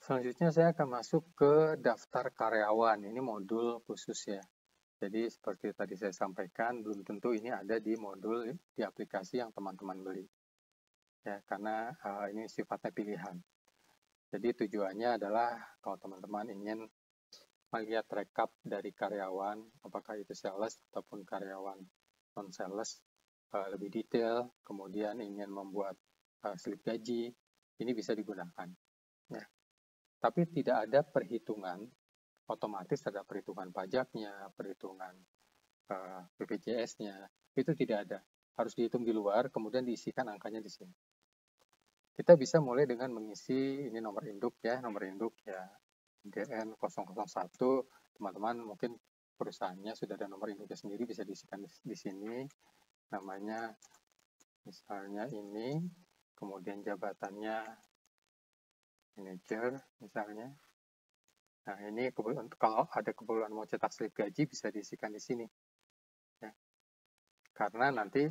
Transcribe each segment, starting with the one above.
Selanjutnya saya akan masuk ke daftar karyawan. Ini modul khusus ya. Jadi seperti tadi saya sampaikan, belum tentu ini ada di modul di aplikasi yang teman-teman beli. Ya, karena ini sifatnya pilihan. Jadi tujuannya adalah kalau teman-teman ingin melihat rekap dari karyawan, apakah itu sales ataupun karyawan non-sales, lebih detail, kemudian ingin membuat slip gaji, ini bisa digunakan. Ya. Tapi tidak ada perhitungan, otomatis ada perhitungan pajaknya, perhitungan BPJS-nya, itu tidak ada. Harus dihitung di luar, kemudian diisikan angkanya di sini. Kita bisa mulai dengan mengisi ini nomor induk ya DN 001. Teman-teman mungkin perusahaannya sudah ada nomor induknya sendiri, bisa diisikan di sini. Namanya misalnya ini, kemudian jabatannya manajer misalnya. Nah, ini kalau ada keperluan mau cetak slip gaji bisa diisikan di sini. Ya. Karena nanti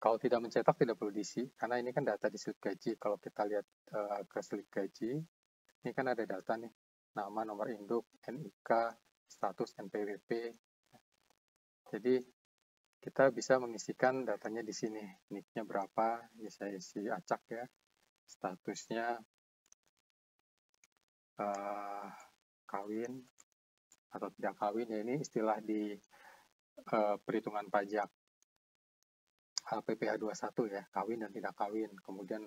kalau tidak mencetak tidak perlu diisi, karena ini kan data di slip gaji. Kalau kita lihat ke slip gaji, ini kan ada data nih, nama, nomor induk, NIK, status NPWP. Jadi kita bisa mengisikan datanya di sini. NIK-nya berapa? Ini saya isi acak ya. Statusnya kawin atau tidak kawin ya, ini istilah di perhitungan pajak PPh 21 ya, kawin dan tidak kawin. Kemudian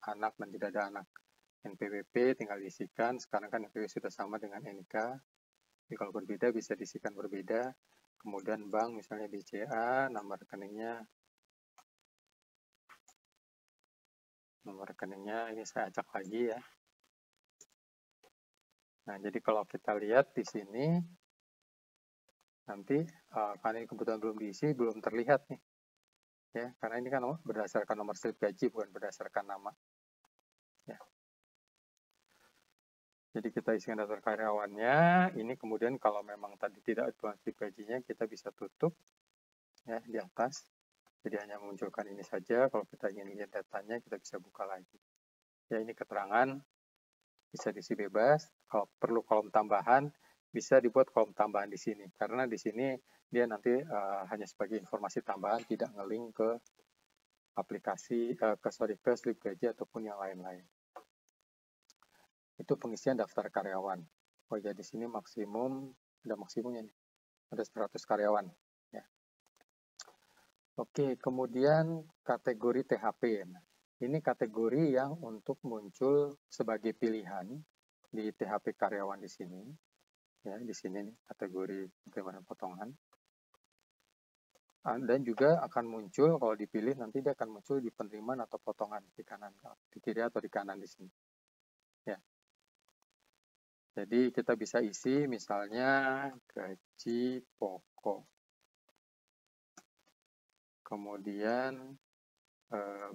anak dan tidak ada anak. NPWP tinggal diisikan, sekarang kan NPWP sudah sama dengan NIK. Jadi kalau berbeda bisa diisikan berbeda. Kemudian bank misalnya BCA, nomor rekeningnya ini saya acak lagi ya. Nah, jadi kalau kita lihat di sini, nanti karena ini kebetulan belum diisi, belum terlihat nih. Ya, karena ini kan berdasarkan nomor slip gaji, bukan berdasarkan nama. Ya. Jadi kita isikan daftar karyawannya, ini kemudian kalau memang tadi tidak ada slip gajinya, kita bisa tutup ya di atas. Jadi hanya memunculkan ini saja, kalau kita ingin lihat datanya, kita bisa buka lagi. Ya, ini keterangan, bisa diisi bebas. Kalau perlu kolom tambahan, bisa dibuat kolom tambahan di sini. Karena di sini dia nanti hanya sebagai informasi tambahan, tidak nge-link ke aplikasi, ke slip gaji ataupun yang lain-lain. Itu pengisian daftar karyawan. Oh ya, di sini maksimum, ada maksimumnya nih, ada 100 karyawan. Ya. Oke, kemudian kategori THP. Nah, ini kategori yang untuk muncul sebagai pilihan di THP karyawan di sini. Ya, di sini nih, kategori penerimaan potongan. Dan juga akan muncul, kalau dipilih nanti dia akan muncul di penerimaan atau potongan di kanan, di kiri atau di kanan di sini. Ya. Jadi kita bisa isi misalnya gaji pokok, kemudian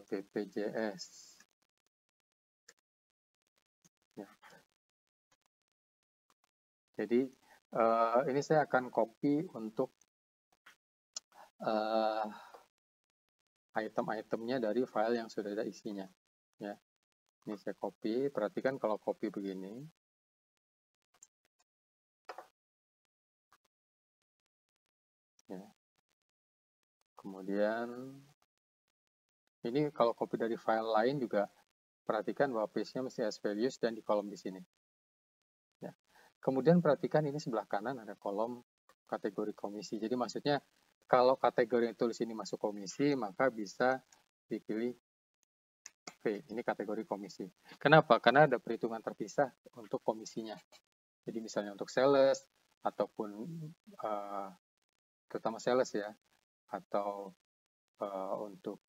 BPJS. Ya. Jadi ini saya akan copy untuk item-itemnya dari file yang sudah ada isinya. Ya. Ini saya copy. Perhatikan kalau copy begini. Ya. Kemudian ini kalau copy dari file lain juga perhatikan bahwa paste-nya mesti as values dan di kolom di sini. Ya. Kemudian perhatikan ini sebelah kanan ada kolom kategori komisi. Jadi maksudnya kalau kategori yang tulis ini masuk komisi, maka bisa dipilih P. Ini kategori komisi. Kenapa? Karena ada perhitungan terpisah untuk komisinya. Jadi misalnya untuk sales ataupun terutama sales ya, atau untuk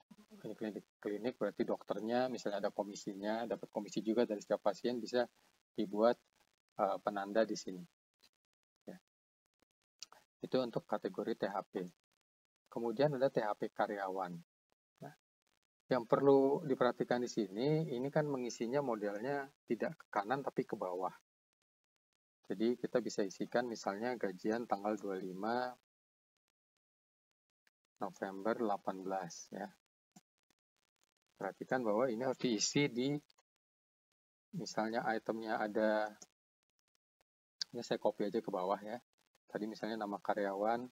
klinik berarti dokternya misalnya ada komisinya, dapat komisi juga dari setiap pasien, bisa dibuat penanda di sini. Ya. Itu untuk kategori THP. Kemudian ada THP karyawan. Nah, yang perlu diperhatikan di sini, ini kan mengisinya modelnya tidak ke kanan tapi ke bawah. Jadi kita bisa isikan misalnya gajian tanggal 25 November 18 ya. Perhatikan bahwa ini harus diisi di misalnya itemnya ada, ini saya copy aja ke bawah ya. Tadi misalnya nama karyawan,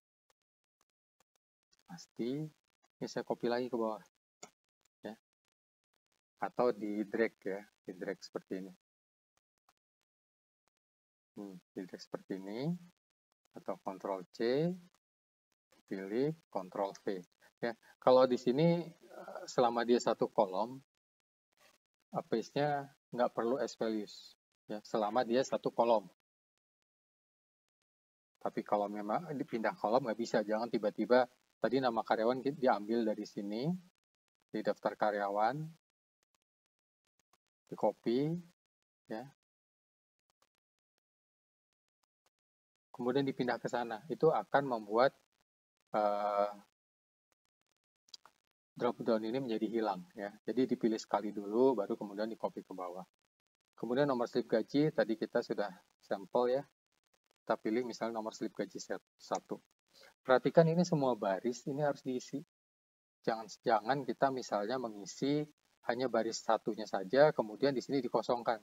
pasti, ini saya copy lagi ke bawah. Ya. Atau di drag ya, di drag seperti ini. Di drag seperti ini, atau Ctrl C, pilih Ctrl V. Ya, kalau di sini selama dia satu kolom, paste-nya nggak perlu as values, ya, selama dia satu kolom. Tapi kalau memang dipindah kolom nggak bisa, jangan tiba-tiba tadi nama karyawan diambil dari sini, di daftar karyawan, di copy, ya, kemudian dipindah ke sana. Itu akan membuat drop down ini menjadi hilang, ya. Jadi dipilih sekali dulu, baru kemudian di copy ke bawah. Kemudian nomor slip gaji tadi kita sudah sampel ya. Kita pilih misalnya nomor slip gaji 1. Perhatikan ini semua baris ini harus diisi. Jangan kita misalnya mengisi hanya baris satunya saja, kemudian di sini dikosongkan.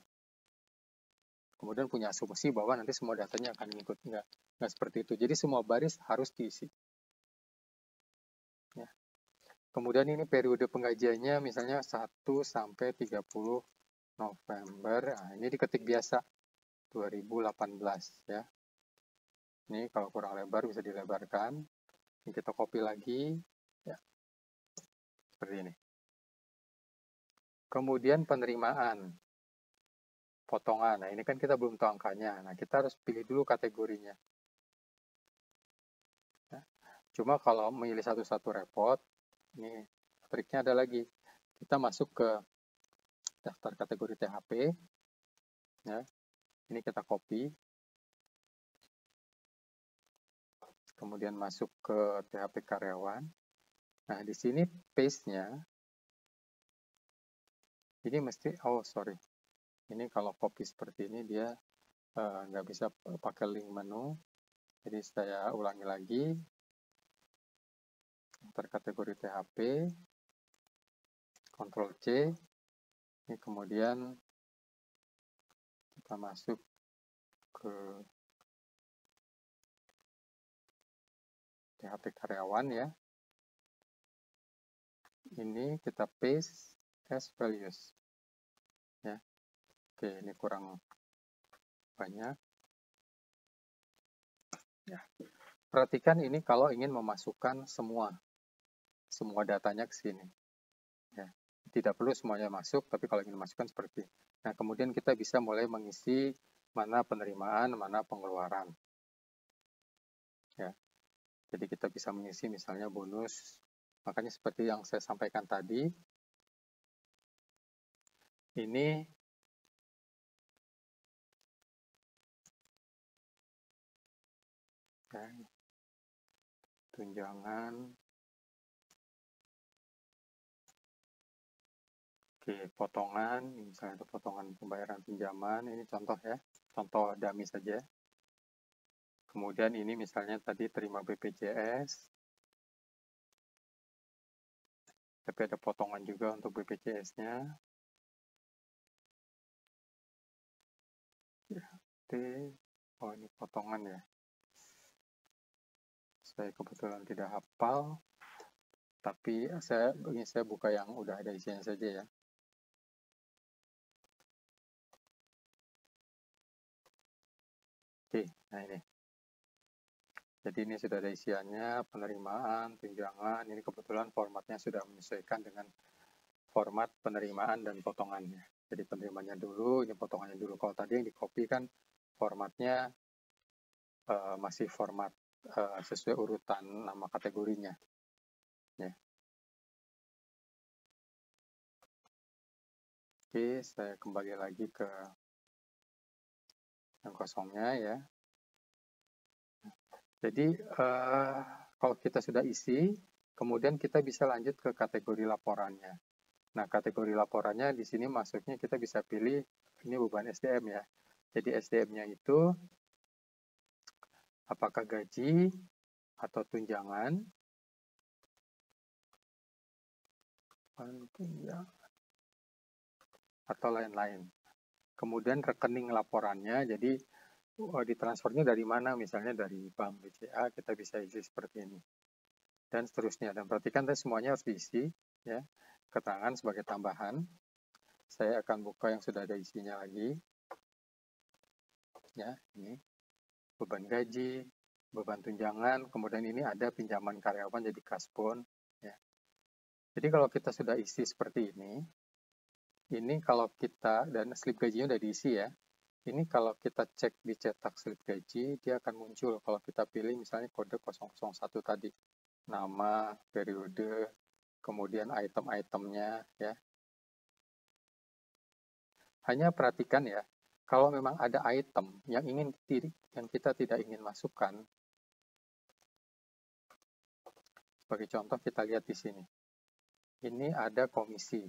Kemudian punya asumsi bahwa nanti semua datanya akan mengikut. Enggak seperti itu. Jadi semua baris harus diisi. Ya. Kemudian ini periode penggajiannya misalnya 1 sampai 30 November. Nah, ini diketik biasa 2018 ya. Ini kalau kurang lebar bisa dilebarkan. Ini kita copy lagi. Ya. Seperti ini. Kemudian penerimaan. Potongan. Nah, ini kan kita belum tahu angkanya. Nah, kita harus pilih dulu kategorinya. Ya. Cuma kalau memilih satu-satu repot, ini triknya ada lagi. Kita masuk ke daftar kategori THP. Ya. Ini kita copy. Kemudian masuk ke THP karyawan. Nah, di sini paste-nya ini mesti, ini kalau copy seperti ini dia nggak bisa pakai link menu. Jadi saya ulangi lagi. Daftar kategori THP. Ctrl C. Ini kemudian kita masuk ke THP karyawan ya. Ini kita paste as values. Ya. Oke, ini kurang banyak. Ya. Perhatikan ini kalau ingin memasukkan semua datanya ke sini. Ya. Tidak perlu semuanya masuk, tapi kalau ingin memasukkan seperti. Nah, kemudian kita bisa mulai mengisi mana penerimaan, mana pengeluaran. Ya. Jadi kita bisa mengisi misalnya bonus. Makanya seperti yang saya sampaikan tadi, ini ya, tunjangan. Oke, potongan, misalnya potongan pembayaran pinjaman, ini contoh ya, contoh dummy saja. Kemudian ini misalnya tadi terima BPJS, tapi ada potongan juga untuk BPJS-nya. Oh ini potongan ya. Saya kebetulan tidak hafal, tapi saya buka yang udah ada isinya saja ya. Oke, nah ini. Jadi ini sudah ada isiannya, penerimaan, tunjangan. Ini kebetulan formatnya sudah menyesuaikan dengan format penerimaan dan potongannya. Jadi penerimanya dulu, ini potongannya dulu. Kalau tadi yang di copy kan formatnya masih format sesuai urutan nama kategorinya. Ya. Oke, saya kembali lagi ke yang kosongnya ya. Jadi kalau kita sudah isi, kemudian kita bisa lanjut ke kategori laporannya. Nah, kategori laporannya di sini masuknya kita bisa pilih ini beban SDM ya. Jadi SDM-nya itu apakah gaji atau tunjangan, atau lain-lain. kemudian rekening laporannya, jadi ditransfernya dari mana, misalnya dari bank BCA, kita bisa isi seperti ini, dan seterusnya. Dan perhatikan tadi semuanya harus diisi, ya, keterangan sebagai tambahan. Saya akan buka yang sudah ada isinya lagi, ya, ini beban gaji, beban tunjangan, kemudian ini ada pinjaman karyawan jadi kasbon, ya. Jadi kalau kita sudah isi seperti ini kalau kita, dan slip gajinya udah diisi ya, ini kalau kita cek di cetak slip gaji, dia akan muncul kalau kita pilih misalnya kode 001 tadi, nama, periode, kemudian item-itemnya, ya. Hanya perhatikan ya, kalau memang ada item yang kita tidak ingin masukkan, sebagai contoh kita lihat di sini. Ini ada komisi.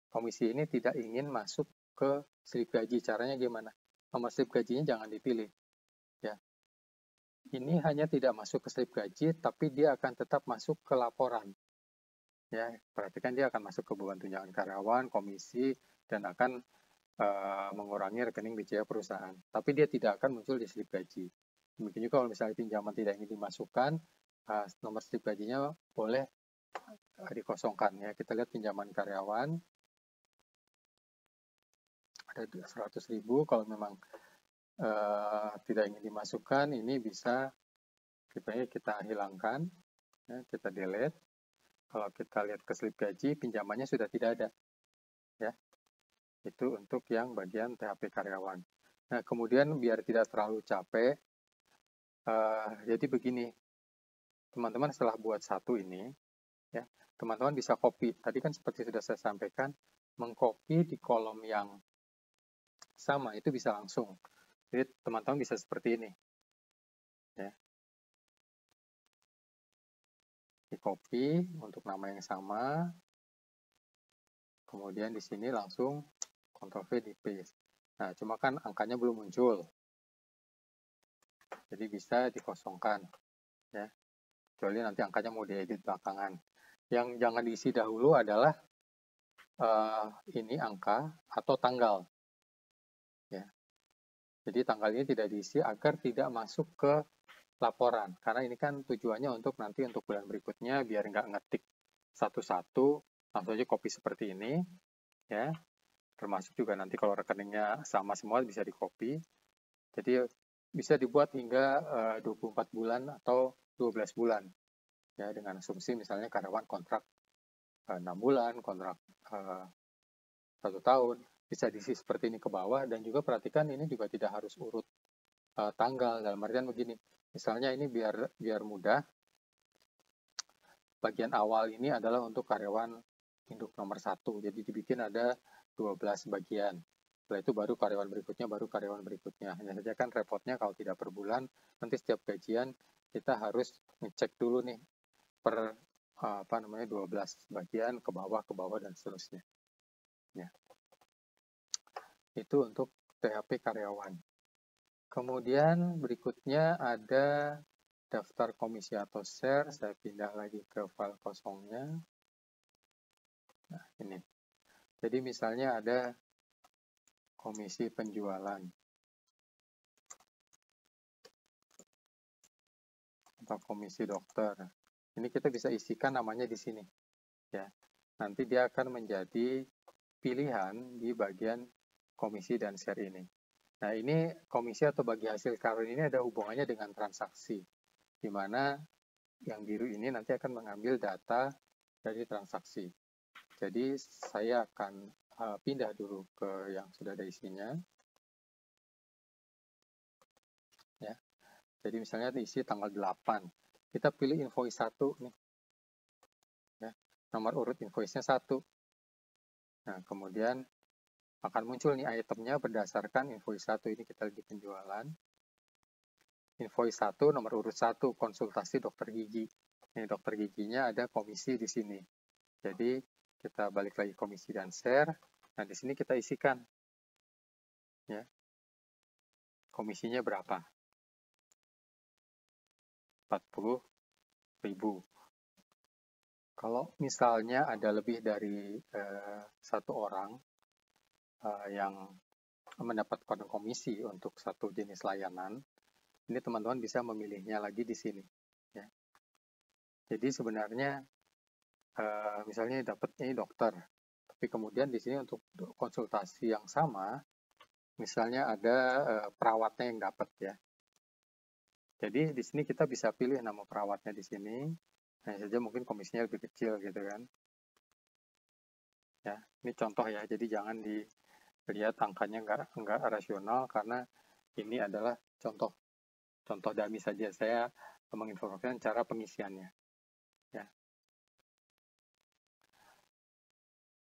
Komisi ini tidak ingin masuk ke slip gaji. Caranya gimana? Nomor slip gajinya jangan dipilih. Ya. Ini hanya tidak masuk ke slip gaji, tapi dia akan tetap masuk ke laporan. Ya, perhatikan dia akan masuk ke beban tunjangan karyawan, komisi, dan akan mengurangi rekening BCA perusahaan. Tapi dia tidak akan muncul di slip gaji. Demikian juga kalau misalnya pinjaman tidak ingin dimasukkan, nomor slip gajinya boleh dikosongkan. Ya, kita lihat pinjaman karyawan ada 100.000. Kalau memang tidak ingin dimasukkan, ini bisa kita hilangkan, ya, kita delete. Kalau kita lihat ke slip gaji, pinjamannya sudah tidak ada, ya. Itu untuk yang bagian THP karyawan. Nah, kemudian biar tidak terlalu capek, jadi begini, teman-teman setelah buat satu ini, ya, teman-teman bisa copy. Tadi kan seperti sudah saya sampaikan, mengcopy di kolom yang sama itu bisa langsung. Jadi teman-teman bisa seperti ini, ya. Di copy untuk nama yang sama, kemudian di sini langsung Ctrl V di paste. Nah, cuma kan angkanya belum muncul, jadi bisa dikosongkan, ya. Kecuali nanti angkanya mau diedit belakangan. Yang jangan diisi dahulu adalah ini angka atau tanggal, ya. Jadi tanggal ini tidak diisi agar tidak masuk ke laporan, karena ini kan tujuannya untuk nanti untuk bulan berikutnya biar nggak ngetik satu-satu, langsung aja copy seperti ini, ya. Termasuk juga nanti kalau rekeningnya sama semua bisa di copy. Jadi bisa dibuat hingga 24 bulan atau 12 bulan, ya, dengan asumsi misalnya karyawan kontrak 6 bulan, kontrak 1 tahun, bisa diisi seperti ini ke bawah. Dan juga perhatikan ini juga tidak harus urut tanggal, dalam artian begini, misalnya ini biar mudah, bagian awal ini adalah untuk karyawan induk nomor 1, jadi dibikin ada 12 bagian. Setelah itu baru karyawan berikutnya. Hanya saja kan repotnya kalau tidak per bulan, nanti setiap gajian kita harus ngecek dulu nih per 12 bagian ke bawah dan seterusnya. Ya. Itu untuk THP karyawan. Kemudian berikutnya ada daftar komisi atau share. Saya pindah lagi ke file kosongnya. Nah, ini. Jadi misalnya ada komisi penjualan atau komisi dokter. Ini kita bisa isikan namanya di sini, ya. Nanti dia akan menjadi pilihan di bagian komisi dan share ini. Nah, ini komisi atau bagi hasil karyawan ini ada hubungannya dengan transaksi, di mana yang biru ini nanti akan mengambil data dari transaksi. Jadi saya akan pindah dulu ke yang sudah ada isinya. Ya. Jadi misalnya diisi tanggal 8. Kita pilih invoice 1 nih. Ya. Nomor urut invoice-nya 1. Nah, kemudian akan muncul nih itemnya berdasarkan invoice 1. Ini kita di penjualan. Invoice 1 nomor urut 1 konsultasi dokter gigi. Ini dokter giginya ada komisi di sini. Jadi kita balik lagi komisi dan share. Nah, di sini kita isikan, ya, komisinya berapa? 40.000. Kalau misalnya ada lebih dari 1 orang, yang mendapatkan komisi untuk satu jenis layanan, ini teman-teman bisa memilihnya lagi di sini. Ya. Jadi sebenarnya misalnya dapatnya dokter, tapi kemudian di sini untuk konsultasi yang sama, misalnya ada perawatnya yang dapat ya. Jadi di sini kita bisa pilih nama perawatnya di sini, hanya saja mungkin komisinya lebih kecil gitu kan. Ya, ini contoh ya, jadi jangan dilihat angkanya nggak rasional karena ini adalah contoh dummy saja. Saya menginformasikan cara pengisiannya. Ya.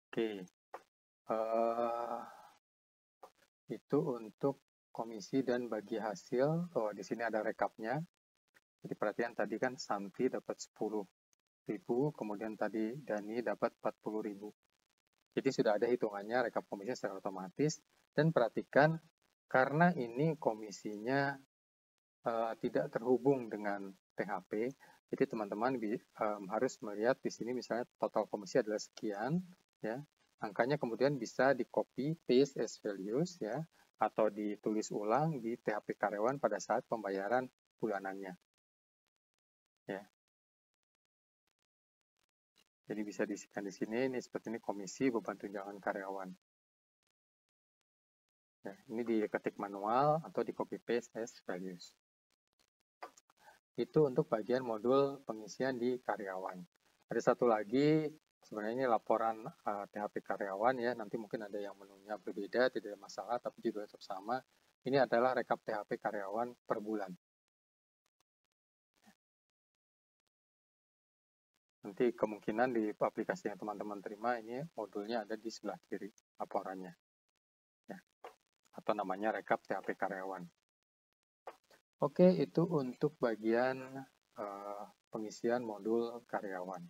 Oke, itu untuk komisi dan bagi hasil. Oh, di sini ada rekapnya. Jadi perhatian tadi kan Santi dapat 10.000, kemudian tadi Dani dapat 40.000. Jadi sudah ada hitungannya rekap komisinya secara otomatis. Dan perhatikan karena ini komisinya tidak terhubung dengan THP, jadi teman-teman harus melihat di sini misalnya total komisi adalah sekian, ya. Angkanya kemudian bisa di copy paste as values ya, atau ditulis ulang di THP karyawan pada saat pembayaran bulanannya. Ya. Jadi bisa diisikan di sini, ini seperti ini komisi beban tunjangan karyawan. Ya, ini diketik manual atau di copy paste as values. Itu untuk bagian modul pengisian di karyawan. Ada satu lagi, sebenarnya ini laporan THP karyawan ya, nanti mungkin ada yang menunya berbeda, tidak ada masalah, tapi judulnya tetap sama. Ini adalah rekap THP karyawan per bulan. Nanti kemungkinan di aplikasi yang teman-teman terima, ini modulnya ada di sebelah kiri laporannya. Ya. Atau namanya rekap THP karyawan. Oke, itu untuk bagian pengisian modul karyawan.